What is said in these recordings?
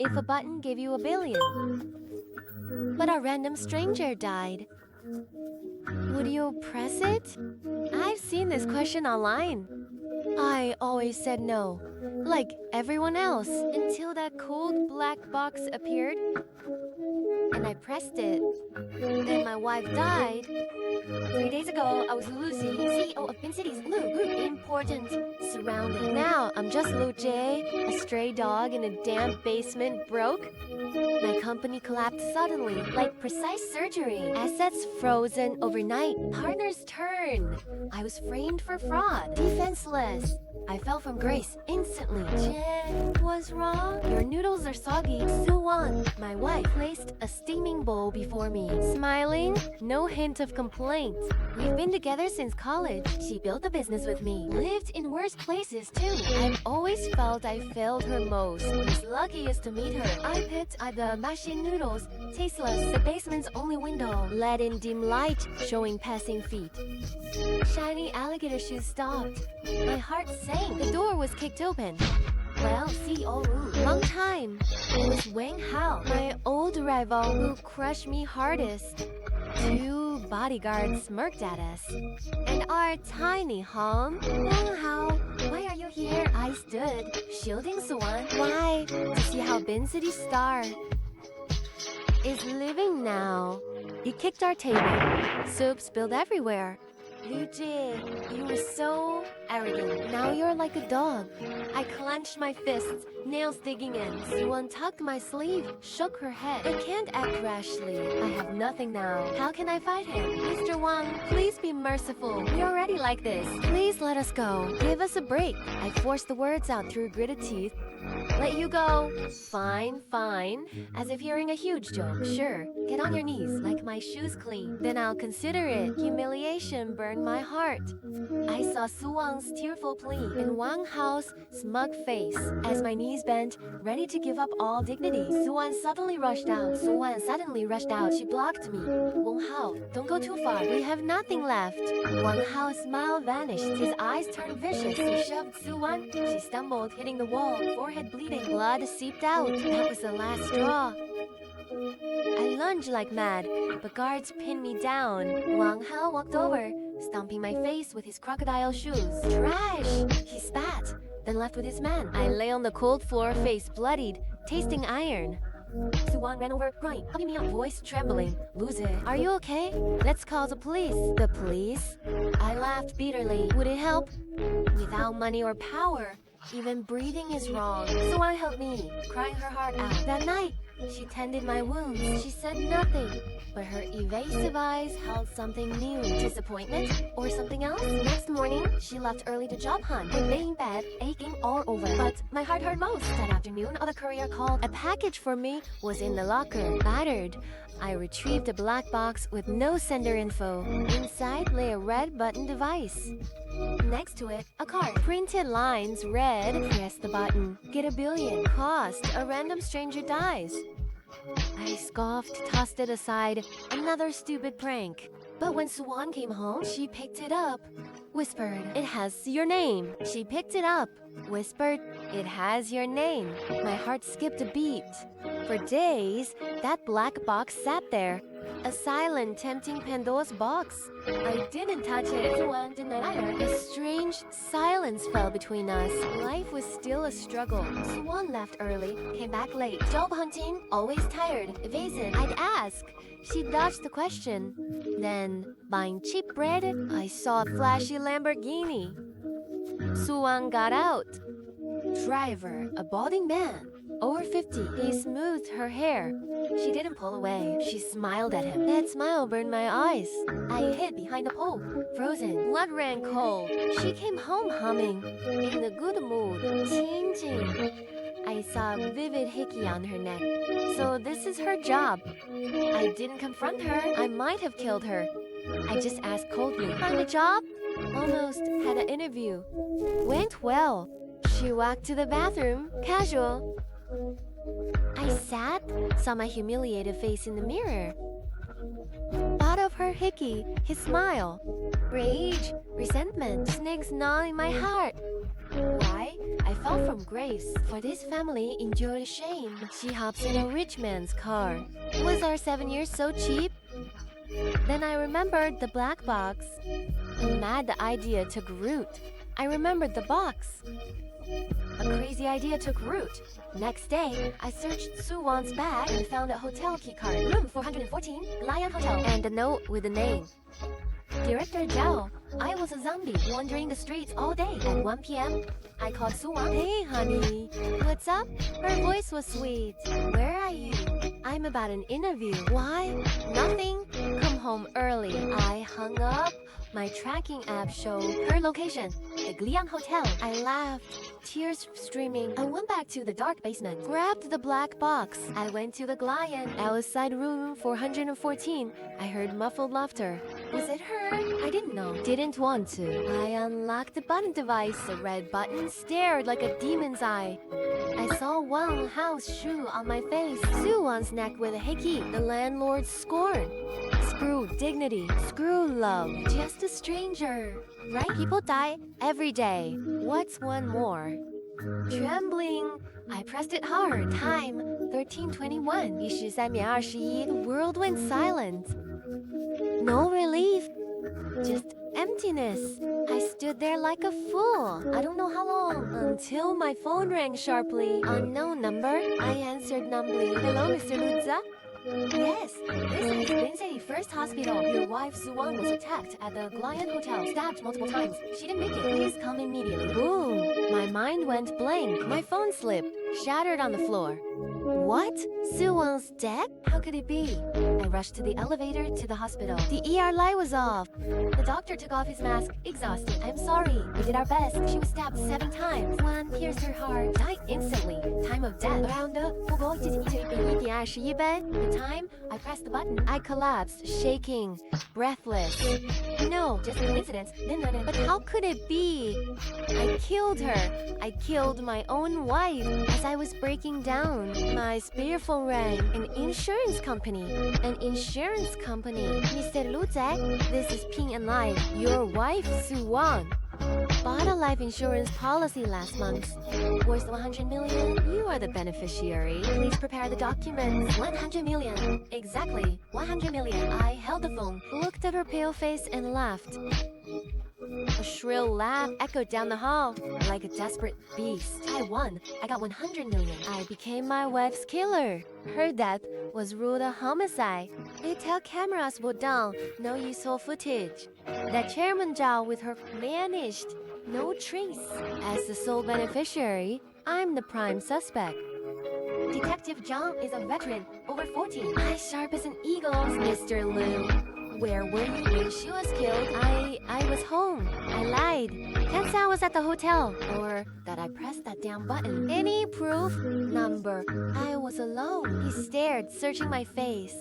if a button gave you a billion, but a random stranger died, would you press it? I've seen this question online. I always said no, like everyone else, until that cold black box appeared, and I pressed it. Then my wife died. 3 days ago, I was Lucy, CEO of Bin City's Lu Group. Important, surrounded. Now, I'm just Lu Jie, a stray dog in a damp basement, broke. My company collapsed suddenly, like precise surgery. Assets frozen overnight. Partners turn. I was framed for fraud. Defenseless. I fell from grace instantly. Jie, what's wrong? Your noodles are soggy. Xuanhuan, my wife, placed a steaming bowl before me. Smiling, no hint of complaint. We've been together since college. She built a business with me. Lived in worse places too. I've always felt I failed her most. Was luckiest to meet her. I picked the machine noodles, tasteless, the basement's only window. Let in dim light, showing passing feet. Shiny alligator shoes stopped. My heart sank. The door was kicked open. Well, CEO Wu. Long time. It was Wang Hao, my old rival who crushed me hardest. 2 bodyguards smirked at us. And our tiny home. Wang Hao, why are you here? I stood, shielding Xuan. Why? To see how Bin City's star is living now. He kicked our table. Soup spilled everywhere. Lu Jie, you were so arrogant. Now you're like a dog. I clenched my fists, nails digging in. Xuan tugged my sleeve, shook her head. I can't act rashly. I have nothing now. How can I fight him? Mr. Wang, please be merciful. We're already like this. Please let us go. Give us a break. I forced the words out through gritted teeth. Let you go. Fine, fine. As if hearing a huge joke. Sure, get on your knees, like my shoes clean. Then I'll consider it. Humiliation burned my heart. I saw Suwang's tearful plea and Wang Hao's smug face. As my knees bent, ready to give up all dignity, Suwan suddenly rushed out. She blocked me. Wang Hao, don't go too far. We have nothing left. Wang Hao's smile vanished. His eyes turned vicious. He shoved Suwan. She stumbled, hitting the wall. Forehead bleeding, blood seeped out. That was the last straw. I lunged like mad, but guards pinned me down. Wang Hao walked over, stomping my face with his crocodile shoes. Trash! He spat, then left with his man. I lay on the cold floor, face bloodied, tasting iron. Suwan ran over, crying, helping me up, voice trembling. Lose it. Are you okay? Let's call the police. The police? I laughed bitterly. Would it help? Without money or power, even breathing is wrong. Suwan helped me, crying her heart out. That night, she tended my wounds. She said nothing, but her evasive eyes held something new. Disappointment or something else? Next morning, she left early to job hunt. Laying bed, aching all over. But my heart hurt most. That afternoon, the courier called. A package for me was in the locker, battered. I retrieved a black box with no sender info. Inside lay a red button device. Next to it, a card. Printed lines read, press the button. Get a billion. Cost, a random stranger dies. I scoffed, tossed it aside. Another stupid prank. But when Suwan came home, she picked it up. Whispered, it has your name. She picked it up. Whispered, it has your name. My heart skipped a beat. For days, that black box sat there. A silent, tempting Pandora's box. I didn't touch it. Suwan did not either. A strange silence fell between us. Life was still a struggle. Suwan left early, came back late. Job hunting, always tired, evasive. I'd ask. She dodged the question. Then, buying cheap bread, I saw a flashy Lamborghini. Suwan got out. Driver, a balding man. Over 50. He smoothed her hair. She didn't pull away. She smiled at him. That smile burned my eyes. I hid behind a pole, frozen. Blood ran cold. She came home humming, in a good mood. Changing. I saw a vivid hickey on her neck. So this is her job. I didn't confront her. I might have killed her. I just asked coldly. Find a job? Almost had an interview. Went well. She walked to the bathroom, casual. I sat, saw my humiliated face in the mirror. Thought of her hickey, his smile. Rage, resentment, snakes gnawing my heart. Why? I I fell from grace, for this family endured shame. She hops in a rich man's car. Was our 7 years so cheap? Then I remembered the black box. And mad the idea took root. I remembered the box. A crazy idea took root. Next day, I searched Xuanhuan's bag and found a hotel keycard, room 414, Lion Hotel, and a note with a name. Director Zhao, I was a zombie wandering the streets all day. At 1 p.m., I called Xuanhuan. Hey, honey. What's up? Her voice was sweet. Where are you? I'm about an interview. Why? Nothing. Come home early. I hung up. My tracking app showed her location, the Gliang Hotel. I laughed, tears streaming. I went back to the dark basement, grabbed the black box. I went to the Gliang. Outside room 414, I heard muffled laughter. Was it her? I didn't know. Didn't want to. I unlocked the button device. The red button stared like a demon's eye. I saw one house shoe on my face. Xuan's neck with a hickey. The landlord's scorn. Screw dignity. Screw love. Just a stranger. Right? People die every day. What's one more? Trembling. I pressed it hard. Time 13:21. 13:21. The world went silent. No relief. Just emptiness. I stood there like a fool. I don't know how long. Until my phone rang sharply. Unknown number. I answered numbly. Hello, Mr. Luza? Yes, this is Bin City First Hospital. Your wife Xuan was attacked at the Glian Hotel, stabbed multiple times. She didn't make it. Please come immediately. Boom! My mind went blank. My phone slipped, shattered on the floor. What? Xuan's dead? How could it be? I rushed to the elevator to the hospital. The ER light was off. The doctor took off his mask, exhausted. I'm sorry. We did our best. She was stabbed 7 times. One pierced her heart, died instantly. Time of death. Around the time I pressed the button, I collapsed, shaking, breathless. No, just a coincidence. But how could it be? I killed her. I killed my own wife. As I was breaking down, my spearphone rang. An insurance company. An insurance company. Mr. Luzek, this is Ping and Life. Your wife, Xuan, bought a life insurance policy last month. Worth 100 million. You are the beneficiary. Please prepare the documents. 100 million. Exactly. 100 million. I held the phone, looked at her pale face and laughed. A shrill laugh echoed down the hall like a desperate beast. I won. I got 100 million. I became my wife's killer. Her death was ruled a homicide. They tell cameras were down, no useful footage. That Chairman Zhao with her vanished, no trace. As the sole beneficiary, I'm the prime suspect. Detective Zhang is a veteran, over 40. Eyes sharp as an eagle's. Mr. Liu, where were you when she was killed? I was home. I lied. Can't say I was at the hotel. Or that I pressed that damn button. Any proof? Number. I was alone. He stared, searching my face.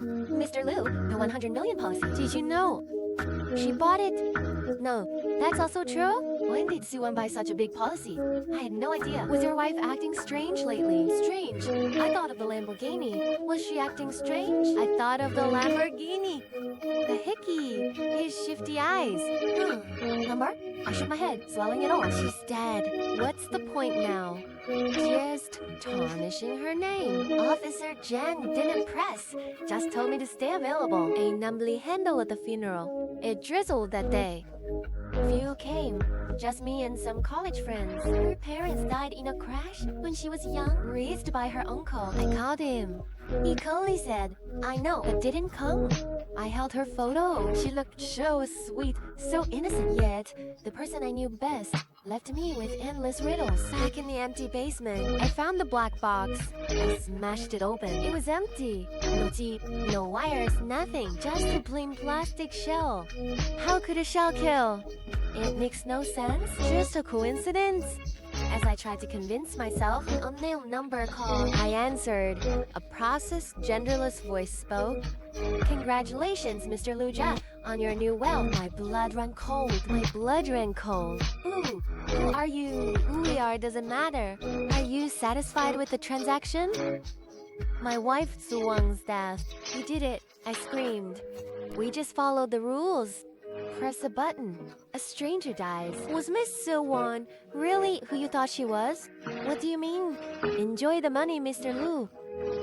Mr. Liu, the 100 million policy. Did you know? She bought it? No. That's also true? When did Xuan buy such a big policy? I had no idea. Was your wife acting strange lately? Strange? I thought of the Lamborghini. Was she acting strange? I thought of the Lamborghini. The hickey. His shifty eyes. Number? I shook my head, swallowing it all. She's dead. What's the point now? Just tarnishing her name. Officer Jen didn't press. Just told me to stay available. A numbly handle at the funeral. It drizzled that day. Few came. Just me and some college friends. Her parents died in a crash when she was young, raised by her uncle. I called him. He coldly said, I know, but didn't come. I held her photo. She looked so sweet, so innocent, yet the person I knew best left me with endless riddles. Back in the empty basement, I found the black box. I smashed it open. It was empty. No teeth, no wires, nothing. Just a plain plastic shell. How could a shell kill? It makes no sense. Just a coincidence? As I tried to convince myself, an unknown number called. I answered. A processed, genderless voice spoke. Congratulations, Mr. Luja, on your new wealth. My blood ran cold. My blood ran cold. Ooh, who are you? Who we are doesn't matter. Are you satisfied with the transaction? My wife Xuan's death. You did it. I screamed. We just followed the rules. press a button. A stranger dies. Was Miss Xuanhuan really who you thought she was? What do you mean? Enjoy the money, Mr. Lu.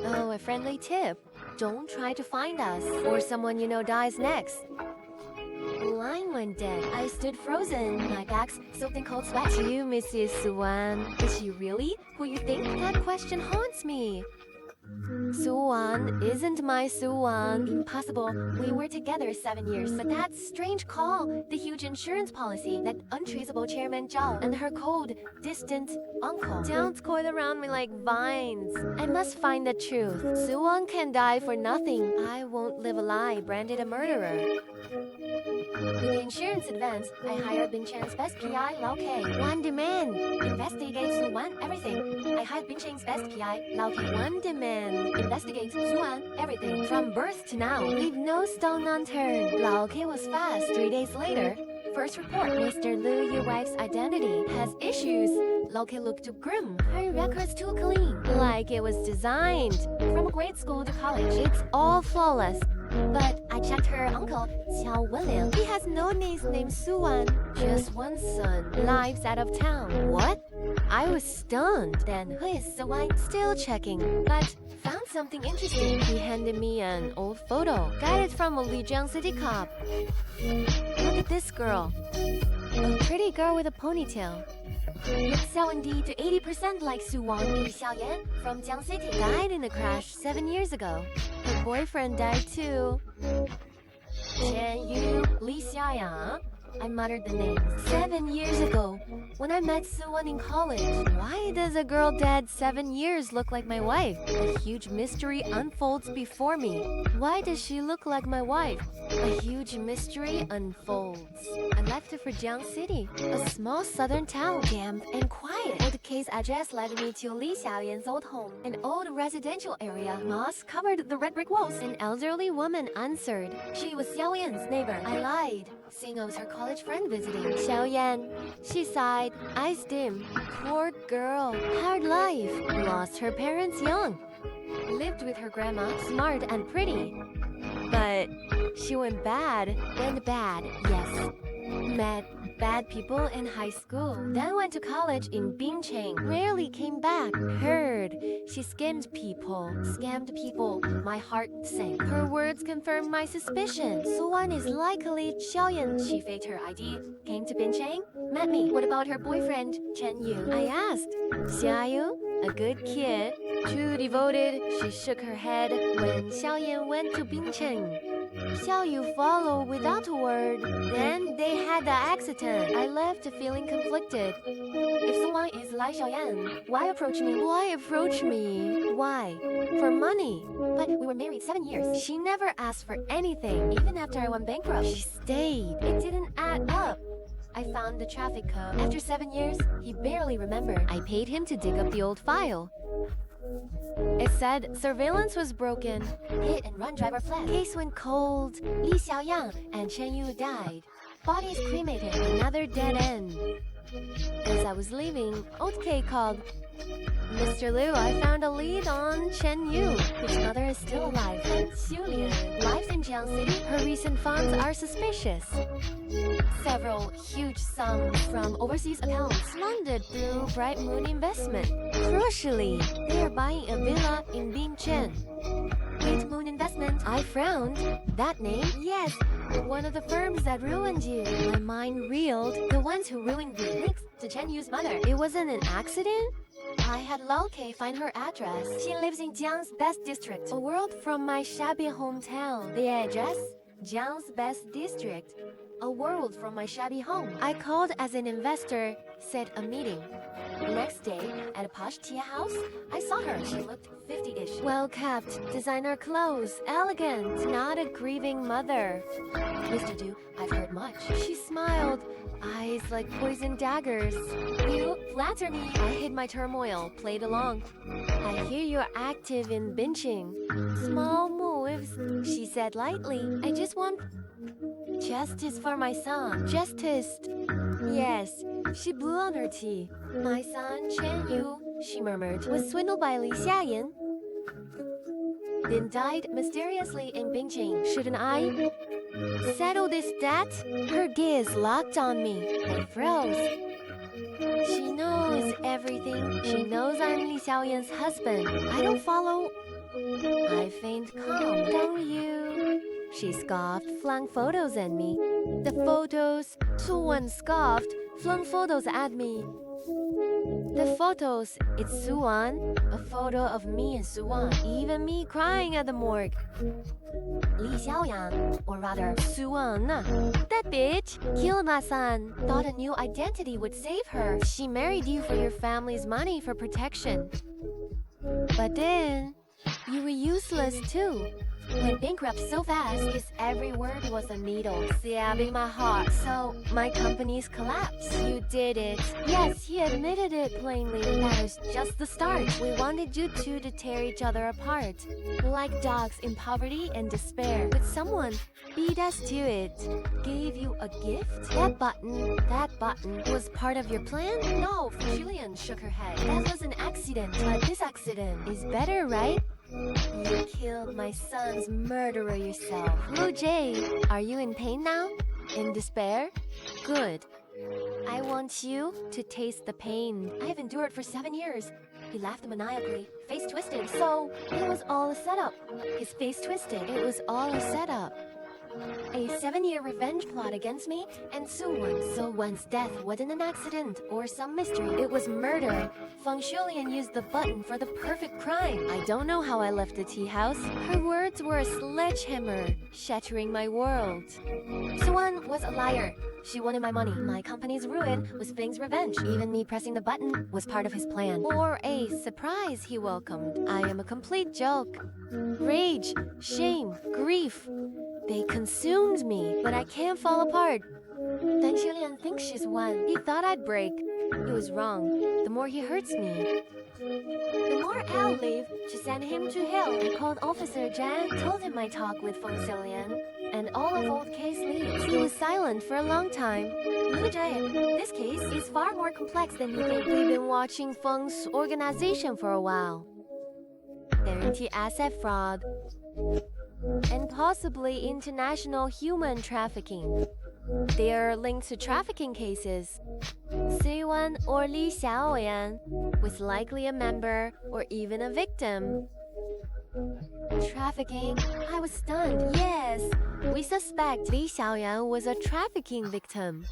Oh, a friendly tip. Don't try to find us, or someone you know dies next. Line went dead. I stood frozen, my back's soaked in cold sweat. To you, Mrs. Xuan. Is she really who you think? That question haunts me. Xuan isn't my Xuan. Impossible. We were together 7 years. But that strange call, the huge insurance policy, that untraceable chairman Zhao, and her cold, distant uncle. Don't coil around me like vines. I must find the truth. Xuan can die for nothing. I won't live a lie, branded a murderer. With the insurance advance, I hired Bin Chen's best PI, Lao K. One demand. Investigate Xuan, everything. I hired Bin Chen's best PI, Lao K. One demand. Investigate Xuan, everything. From birth to now, leave no stone unturned. Lao K was fast. 3 days later, first report. Mr. Lu, your wife's identity has issues. Lao K looked too grim. Her record's too clean. Like it was designed. From grade school to college, it's all flawless. But I checked her uncle, Xiao William. He has no niece named Xuan. Just one son. Lives out of town. What? I was stunned. Then who is Xuan? Still checking. But found something interesting. He handed me an old photo. Got it from a Lijiang city cop. Look at this girl. A pretty girl with a ponytail. Looks 70 to 80% like Xuan Li Xiaoyan from Jiang City. Died in a crash 7 years ago. Her boyfriend died too. Chen Yu Li Xiaoyan. I muttered the names. 7 years ago, when I met Xuan in college. Why does a girl dead 7 years look like my wife? A huge mystery unfolds before me. Why does she look like my wife? A huge mystery unfolds. I left her for Jiang City, a small southern town, damp and quiet. Old case address led me to Li Xiaoyan's old home, an old residential area. Moss covered the red brick walls. An elderly woman answered. She was Xiaoyan's neighbor. I lied, seeing I was her college friend visiting. Xiaoyan. She sighed, eyes dim. Poor girl. Hard life. Lost her parents young. Lived with her grandma, smart and pretty. But she went bad. Went bad, yes. Met bad people in high school. Then went to college in Bincheng. Rarely came back. Heard she scammed people. Scammed people. My heart sank. Her words confirmed my suspicion. Xuan is likely Xiaoyan. She faked her ID. Came to Bincheng. Met me. What about her boyfriend, Chen Yu? I asked. Xiaoyu? A good kid. Too devoted. She shook her head when Xiaoyan went to Bincheng. Xiaoyu followed without a word. Then they had the accident. I left feeling conflicted. If someone is Lai Xiaoyan, why approach me? Why approach me? Why? For money. But we were married 7 years. She never asked for anything. Even after I went bankrupt, she stayed. It didn't add up. I found the traffic code. After 7 years, he barely remembered. I paid him to dig up the old file. It said surveillance was broken. Hit and run driver fled. Case went cold. Li Xiaoyang and Chen Yu died. Bodies cremated. Another dead end. As I was leaving, Old K called. Mr. Liu, I found a lead on Chen Yu, whose mother is still alive. And Xulian lives in Jiang City. Her recent funds are suspicious. Several huge sums from overseas accounts laundered through Bright Moon Investment. Crucially, they are buying a villa in Bincheng. Bright Moon Investment. I frowned. That name? Yes, one of the firms that ruined you. My mind reeled. The ones who ruined me. Links to Chen Yu's mother. It wasn't an accident? I had Lao K find her address. She lives in Jiang's best district, a world from my shabby hometown. The address? Jiang's best district. A world from my shabby home. I called as an investor, set a meeting. The next day, at a posh tea house, I saw her. She looked 50-ish. Well-kept, designer clothes, elegant, not a grieving mother. Mr. Du, I've heard much. She smiled, eyes like poisoned daggers. You flatter me. I hid my turmoil, played along. I hear you're active in benching. Small moves, she said lightly. I just want justice for my son. Justice. Yes, she blew on her tea. My son, Chen Yu, she murmured, was swindled by Li Xiaoyan. then died mysteriously in Beijing. Shouldn't I settle this debt? Her gaze locked on me. I froze. She knows everything. She knows I'm Li Xiaoyan's husband. I don't follow. I feigned calm. Don't you? She scoffed, flung photos at me. The photos. Xuanhuan scoffed, flung photos at me. The photos, it's Xuan, a photo of me and Xuan, even me crying at the morgue. Li Xiaoyan, or rather Xuan, that bitch killed my son. Thought a new identity would save her. She married you for your family's money for protection. But then, you were useless too. Went bankrupt so fast, his every word was a needle stabbing my heart. So, my company's collapsed. You did it. Yes, he admitted it plainly. That was just the start. We wanted you two to tear each other apart. Like dogs in poverty and despair. But someone beat us to it. Gave you a gift? That button was part of your plan? No, Julian shook her head. That was an accident, but this accident is better, right? You killed my son's murderer yourself. Lu Jie, are you in pain now? In despair? Good. I want you to taste the pain. I have endured for 7 years. He laughed maniacally, face twisted. So, it was all a setup. His face twisted. It was all a setup. A 7-year revenge plot against me and Xuanhuan. Xuanhuan's death wasn't an accident or some mystery. It was murder. Feng Shulian used the button for the perfect crime. I don't know how I left the tea house. Her words were a sledgehammer, shattering my world. Xuan was a liar. She wanted my money. My company's ruin was Feng's revenge. Even me pressing the button was part of his plan. Or a surprise he welcomed. I am a complete joke. Rage, shame, grief. They consumed me, but I can't fall apart. Then Julian thinks she's won. He thought I'd break. He was wrong. The more he hurts me, the more I'll leave to send him to hell. I called Officer Zhang, told him my talk with Feng Xilian, and all of old case leads. He was silent for a long time. Lu Jie, this case is far more complex than you think. We've been watching Feng's organization for a while. They're into asset fraud and possibly international human trafficking. They are linked to trafficking cases. Xuan or Li Xiaoyan was likely a member or even a victim. Trafficking? I was stunned. Yes, we suspect Li Xiaoyan was a trafficking victim,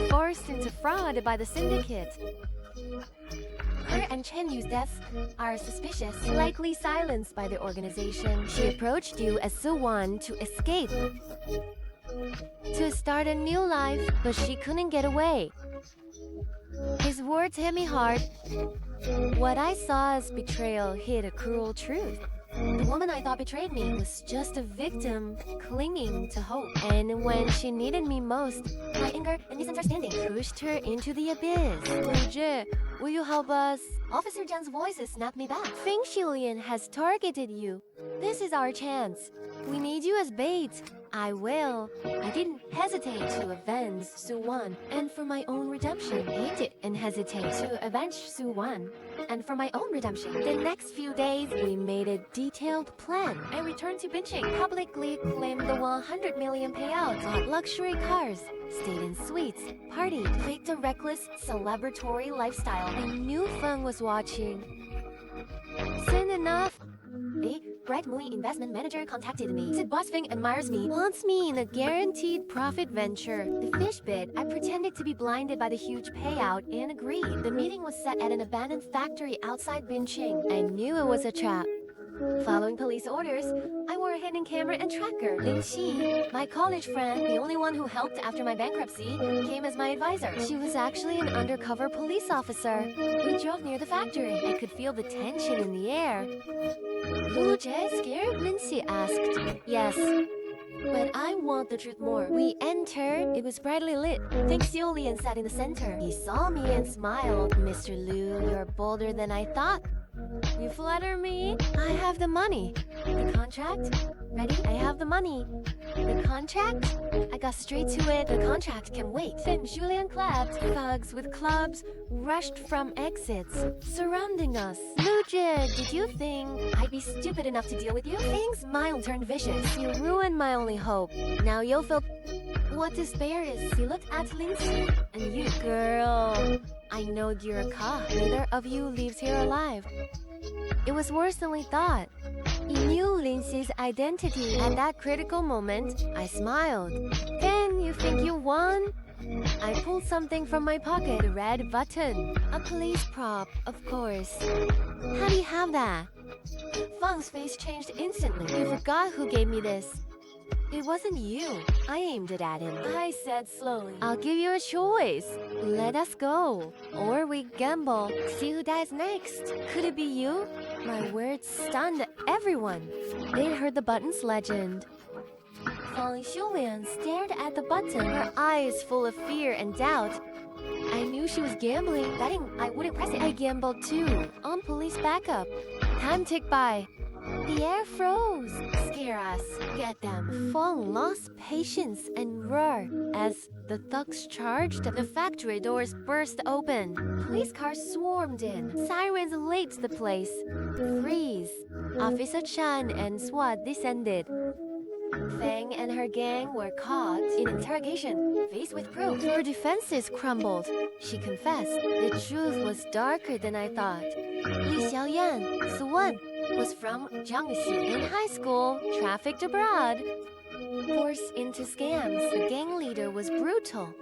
forced into fraud by the syndicate. Her and Chen Yu's deaths are suspicious, likely silenced by the organization. She approached you as Xuan to escape, to start a new life, but she couldn't get away. His words hit me hard. What I saw as betrayal hid a cruel truth. The woman I thought betrayed me was just a victim clinging to hope. And when she needed me most, my anger and misunderstanding pushed her into the abyss. Lu Jie, will you help us? Officer Zhang's voices snapped me back. Feng Shulian has targeted you. This is our chance. We need you as bait. I will. I didn't hesitate to avenge Xuan, and for my own redemption. I didn't hesitate to avenge Xuan, and for my own redemption. The next few days, we made a detailed plan. I returned to Beijing, publicly claimed the 100 million payout, bought luxury cars, stayed in suites, partied, faked a reckless, celebratory lifestyle. I knew Feng was watching. Soon enough, a bright Mui investment manager contacted me. Said Boss Feng admires me, wants me in a guaranteed profit venture. The fish bit, I pretended to be blinded by the huge payout and agreed. The meeting was set at an abandoned factory outside Beijing. I knew it was a trap. Following police orders, I wore a hidden camera and tracker. Ling Xi, my college friend, the only one who helped after my bankruptcy, came as my advisor. She was actually an undercover police officer. We drove near the factory. I could feel the tension in the air. Lu Jie scared? Ling Xi asked. Yes. But I want the truth more. We entered. It was brightly lit. Feng Xiulian sat in the center. He saw me and smiled. Mr. Lu, you're bolder than I thought. You flatter me. I have the money. The contract? Ready? I have the money. The contract? I got straight to it. The contract can wait. Then Julian clapped. Thugs with clubs rushed from exits, surrounding us. Luja, did you think I'd be stupid enough to deal with you? Things mild turned vicious. You ruined my only hope. Now you'll feel what despair is. He looked at Lindsay. And you, girl, I know you're a cop. Neither of you leaves here alive. It was worse than we thought. He knew Lindsay's identity. At that critical moment, I smiled. Then you think you won? I pulled something from my pocket, the red button. A police prop, of course. How do you have that? Fang's face changed instantly. You forgot who gave me this. It wasn't you. I aimed it at him. I said slowly, I'll give you a choice. Let us go. Or we gamble. See who dies next. Could it be you? My words stunned everyone. They'd heard the button's legend. Fang Xuanhuan stared at the button, her eyes full of fear and doubt. I knew she was gambling, betting I wouldn't press it. I gambled too, on police backup. Time ticked by. The air froze. Scare us. Get them. Fang lost patience and roared. As the thugs charged, the factory doors burst open. Police cars swarmed in. Sirens lit the place. Freeze. Officer Chan and SWAT descended. Fang and her gang were caught in interrogation, faced with proof. Her defenses crumbled. She confessed. The truth was darker than I thought. Li Xiaoyan, Suwan, was from Jiangxi. In high school, trafficked abroad. Forced into scams, the gang leader was brutal.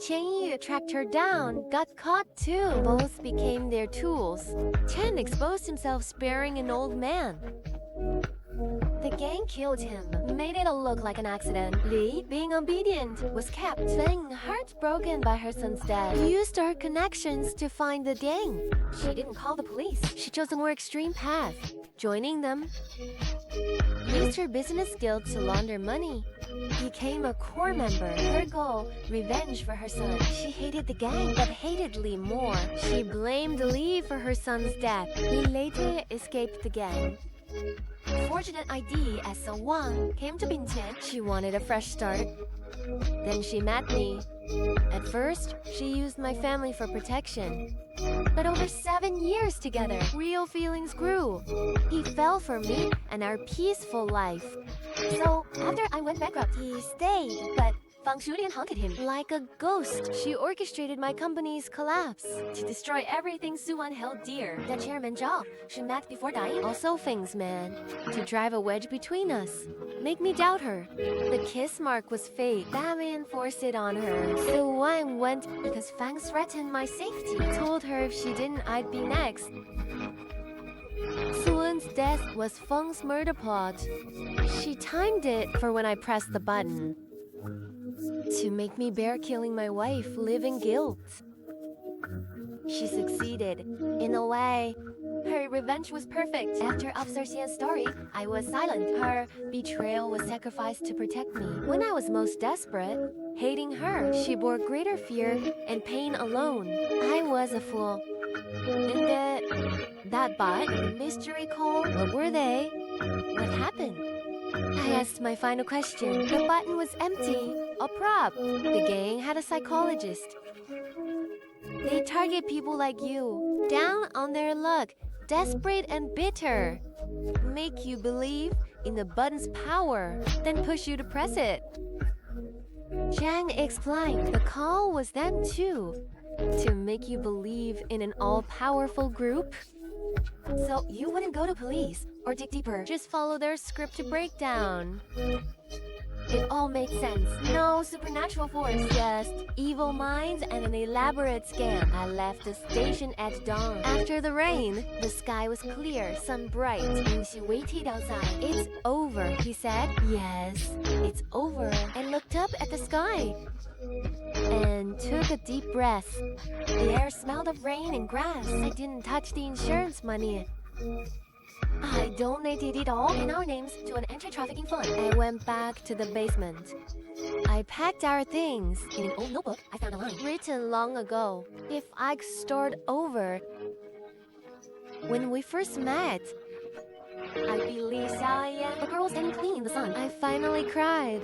Qian Yu tracked her down, got caught too. Both became their tools. Chen exposed himself sparing an old man. The gang killed him, made it all look like an accident. Li, being obedient, was kept. Feng, heartbroken by her son's death, used her connections to find the gang. She didn't call the police. She chose a more extreme path, joining them. Used her business skill to launder money. Became a core member. Her goal, revenge for her son. She hated the gang, but hated Li more. She blamed Li for her son's death. Li later escaped the gang. Fortunate ID as a Wang came to Bintian. She wanted a fresh start. Then she met me. At first, she used my family for protection. But over 7 years together, real feelings grew. He fell for me and our peaceful life. So, after I went bankrupt, he stayed, but Fang Shulian haunted him like a ghost. She orchestrated my company's collapse to destroy everything Suwan held dear. The chairman job she met before dying. Also Feng's man. To drive a wedge between us. Make me doubt her. The kiss mark was fake. That man forced it on her. Suwan went because Fang threatened my safety. Told her if she didn't, I'd be next. Suwan's death was Feng's murder plot. She timed it for when I pressed the button. To make me bear killing my wife, live in guilt. She succeeded. In a way, her revenge was perfect. After Officer Xian's story, I was silent. Her betrayal was sacrificed to protect me. When I was most desperate, hating her, she bore greater fear and pain alone. I was a fool. And that bot, the mystery call, what were they? What happened? I asked my final question. The button was empty. A prop. The gang had a psychologist. They target people like you, down on their luck, desperate and bitter. Make you believe in the button's power, then push you to press it. Zhang explained the call was them too, to make you believe in an all-powerful group. So you wouldn't go to police or dig deeper, just follow their script breakdown. It all made sense. No supernatural force, just evil minds and an elaborate scam. I left the station at dawn. After the rain, the sky was clear, sun bright, and she waited outside. It's over, he said. Yes, it's over. I looked up at the sky and took a deep breath. The air smelled of rain and grass. I didn't touch the insurance money. I donated it all in our names to an anti-trafficking fund. I went back to the basement. I packed our things in an old notebook I found online, written long ago. If I'd start over, when we first met, I believe the girls didn't clean the sun. I finally cried.